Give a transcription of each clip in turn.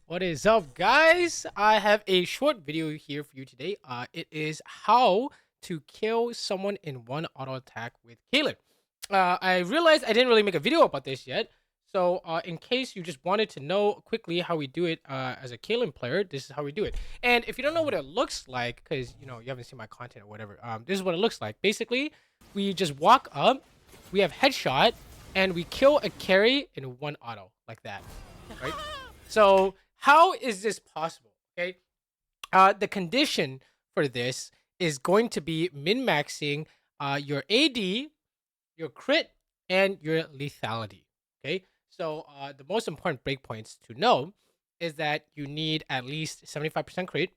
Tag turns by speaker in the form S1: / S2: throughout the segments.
S1: What is up, guys? I have a short video here for you today. It is how to kill someone in one auto attack with Caitlyn. I realized I didn't really make a video about this yet. So, in case you just wanted to know quickly how we do it as a Caitlyn player, this is how we do it. And if you don't know what it looks like, because you haven't seen my content or whatever, this is what it looks like. Basically, we just walk up, we have headshot, and we kill a carry in one auto like that, right? So how is this possible? Okay. The condition for this is going to be min-maxing your AD, your crit, and your lethality. Okay. So the most important breakpoints to know is that you need at least 75% crit.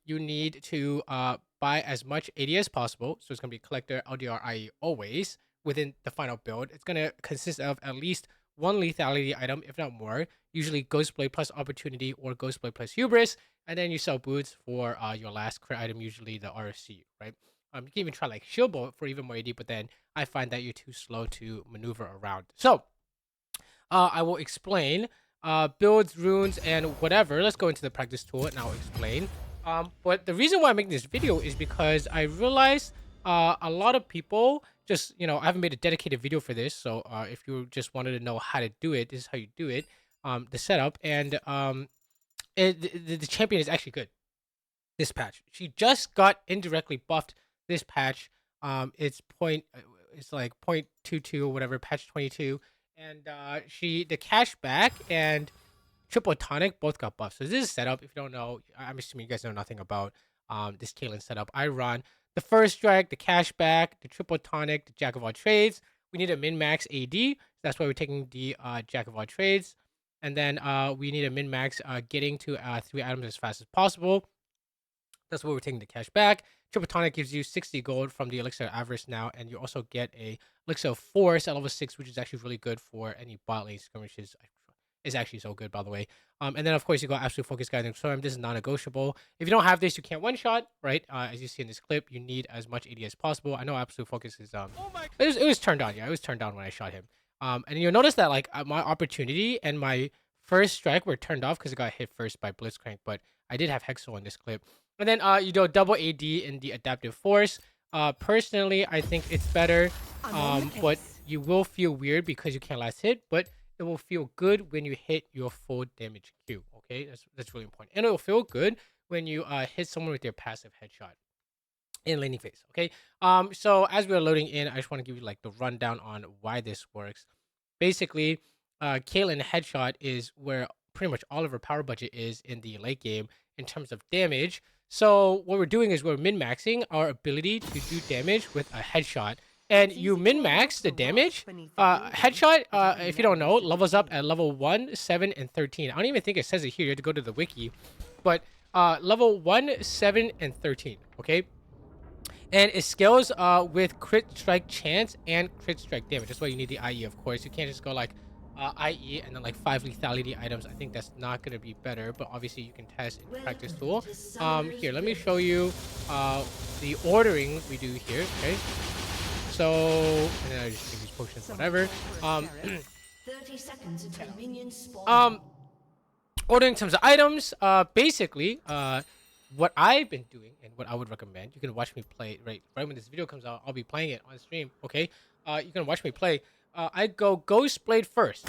S1: You need to buy as much AD as possible. So it's going to be collector, LDR, IE always within the final build. It's going to consist of at least one lethality item, if not more. Usually Ghostblade plus Opportunity or Ghostblade plus Hubris. And then you sell boots for your last crit item, usually the RC, right? You can even try like Shield Bolt for even more AD, but then I find that you're too slow to maneuver around. So I will explain builds, runes, and whatever. Let's go into the practice tool and I'll explain. But the reason why I'm making this video is because I realized a lot of people just, I haven't made a dedicated video for this. So if you just wanted to know how to do it, this is how you do it. The setup. And the champion is actually good this patch. She just got indirectly buffed this patch. It's like 0.22 or whatever, patch 22. And the cashback and triple tonic both got buffed. So this is setup. If you don't know, I'm assuming you guys know nothing about this Caitlyn setup. I run the first strike, the cashback, the triple tonic, the jack of all trades. We need a min-max AD. So that's why we're taking the jack of all trades. And then we need a min-max getting to 3 items as fast as possible. That's why we're taking the cash back. Triple tonic gives you 60 gold from the elixir of avarice now, and you also get a elixir of force at level 6, which is actually really good for any bot lane skirmishes. Is actually so good, by the way. And then of course you got absolute focus, guiding storm. This is non-negotiable. If you don't have this, you can't one shot, right? As you see in this clip, you need as much AD as possible. I know absolute focus is it was turned on. Yeah, it was turned on when I shot him. And you'll notice that like my opportunity and my first strike were turned off because it got hit first by Blitzcrank, but I did have Hexel in this clip. And then you do double AD in the adaptive force. Personally, I think it's better, but you will feel weird because you can't last hit, but it will feel good when you hit your full damage Q. Okay, that's really important, and it will feel good when you hit someone with your passive headshot in laning phase. Okay, so as we're loading in, I just want to give you like the rundown on why this works. Basically, Caitlyn headshot is where pretty much all of her power budget is in the late game in terms of damage. So what we're doing is we're min-maxing our ability to do damage with a headshot. And you min-max the damage. Headshot, if you don't know, levels up at level 1, 7, and 13. I don't even think it says it here. You have to go to the wiki. But level 1, 7, and 13, okay? And it scales with crit strike chance and crit strike damage. That's why you need the IE, of course. You can't just go like IE and then like 5 lethality items. I think that's not going to be better, but obviously you can test in practice tool. Here, let me show you the ordering we do here, okay? So, and then I just take these potions, whatever.
S2: 30 seconds until minions spawn.
S1: Ordering in terms of items, basically, what I've been doing and what I would recommend, you can watch me play right when this video comes out. I'll be playing it on stream, okay? You can watch me play. I go Ghostblade first,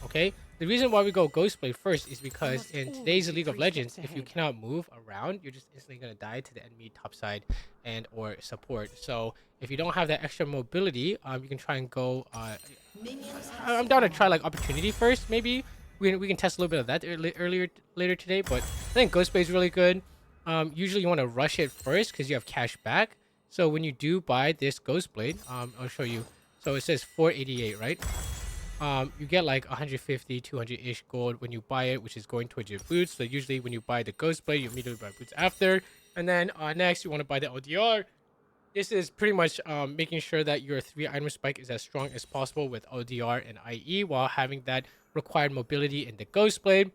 S1: okay? The reason why we go Ghostblade first is because in today's League of Legends, if you cannot move around, you're just instantly going to die to the enemy topside and or support. So if you don't have that extra mobility, you can try and go... I'm down to try like Opportunity first, maybe. We can test a little bit of that later today, but I think Ghostblade is really good. Usually you want to rush it first because you have cash back. So when you do buy this Ghostblade, I'll show you. So it says 488, right? You get like 150, 200-ish gold when you buy it, which is going towards your boots. So usually when you buy the Ghostblade, you immediately buy boots after. And then next, you want to buy the ODR. This is pretty much making sure that your 3-item spike is as strong as possible with ODR and IE while having that required mobility in the Ghostblade.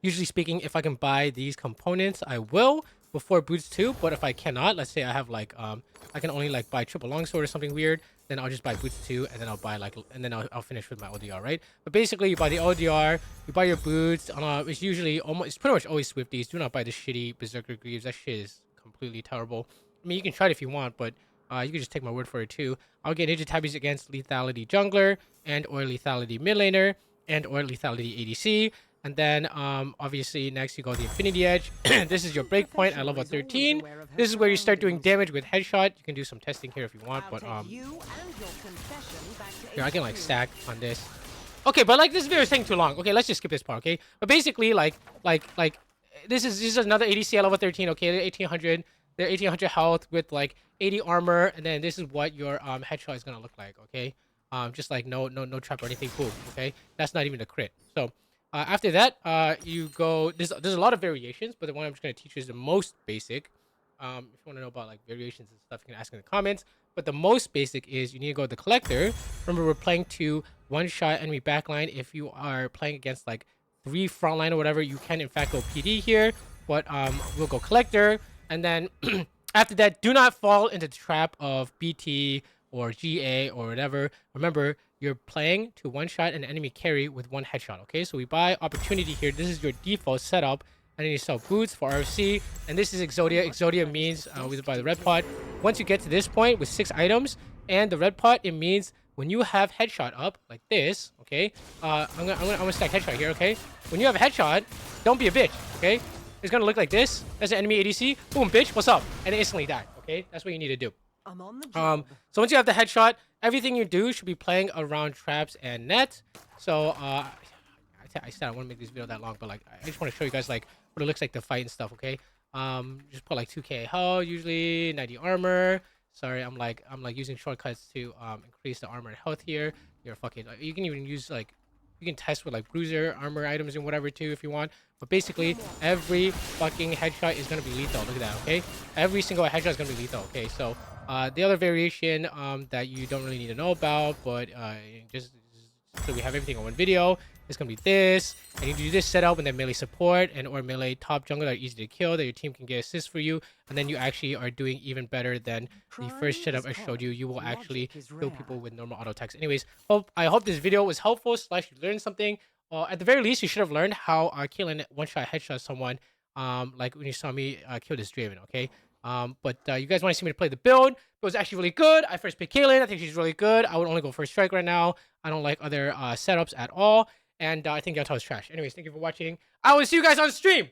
S1: Usually speaking, if I can buy these components, I will. before boots 2, but if I cannot, let's say I have like I can only like buy triple longsword or something weird, then I'll just buy boots 2 and then I'll buy like and then I'll finish with my ODR, right? But basically you buy the ODR, you buy your boots, it's usually almost it's pretty much always Swifties. Do not buy the shitty Berserker Greaves. That shit is completely terrible. I mean, you can try it if you want, but you can just take my word for it too. I'll get Ninja Tabbies against Lethality Jungler and or Lethality Mid Laner and or Lethality ADC. And then, obviously, next you go the Infinity Edge. This is your breakpoint at level 13. This is where you start doing damage with Headshot. You can do some testing here if you want, but here I can like stack on this. Okay, but like this video is taking too long. Okay, let's just skip this part. Okay, but basically, like this is another ADC at level 13. Okay, they're 1800. They're 1800 health with like 80 armor, and then this is what your headshot is gonna look like. Okay, just like no trap or anything. Boom. Okay, that's not even a crit. So. After that, you go. There's a lot of variations, but the one I'm just gonna teach you is the most basic. If you want to know about like variations and stuff, you can ask in the comments. But the most basic is you need to go to the collector. Remember, we're playing to one-shot enemy backline. If you are playing against like 3 frontline or whatever, you can in fact go PD here. But we'll go collector, and then after that, do not fall into the trap of BT or GA or whatever. Remember, you're playing to one-shot an enemy carry with 1 headshot, okay? So we buy opportunity here. This is your default setup. And then you sell boots for RFC. And this is Exodia. Exodia means we buy the red pot. Once you get to this point with 6 items and the red pot, it means when you have headshot up like this, okay? I'm gonna stack headshot here, okay? When you have a headshot, don't be a bitch, okay? It's gonna look like this. That's an enemy ADC. Boom, bitch, what's up? And it instantly died, okay? That's what you need to do.
S2: I'm on the job.
S1: So once you have the headshot, everything you do should be playing around traps and net. So I said I want to make this video that long, but like I just want to show you guys like what it looks like to fight and stuff. Okay, just put like 2k health, usually 90 armor. Sorry, I'm like using shortcuts to increase the armor and health here. You're fucking. You can even use like you can test with like bruiser armor items and whatever too if you want. But basically, every fucking headshot is gonna be lethal. Look at that. Okay, every single headshot is gonna be lethal. Okay, so. The other variation that you don't really need to know about, but just so we have everything on one video, it's gonna be this, and you do this setup and then melee support and or melee top jungler that are easy to kill that your team can get assists for you, and then you actually are doing even better than the first setup I showed you. You will actually kill people with normal auto attacks. Anyways, I hope this video was helpful / you learned something. At the very least, you should have learned how Caitlyn one-shot headshot someone, like when you saw me kill this Draven. Okay. But you guys want to see me to play the build. It was actually really good. I first picked Caitlyn. I think she's really good. I would only go first strike right now. I don't like other setups at all. And I think Yata is trash. Anyways, thank you for watching. I will see you guys on stream.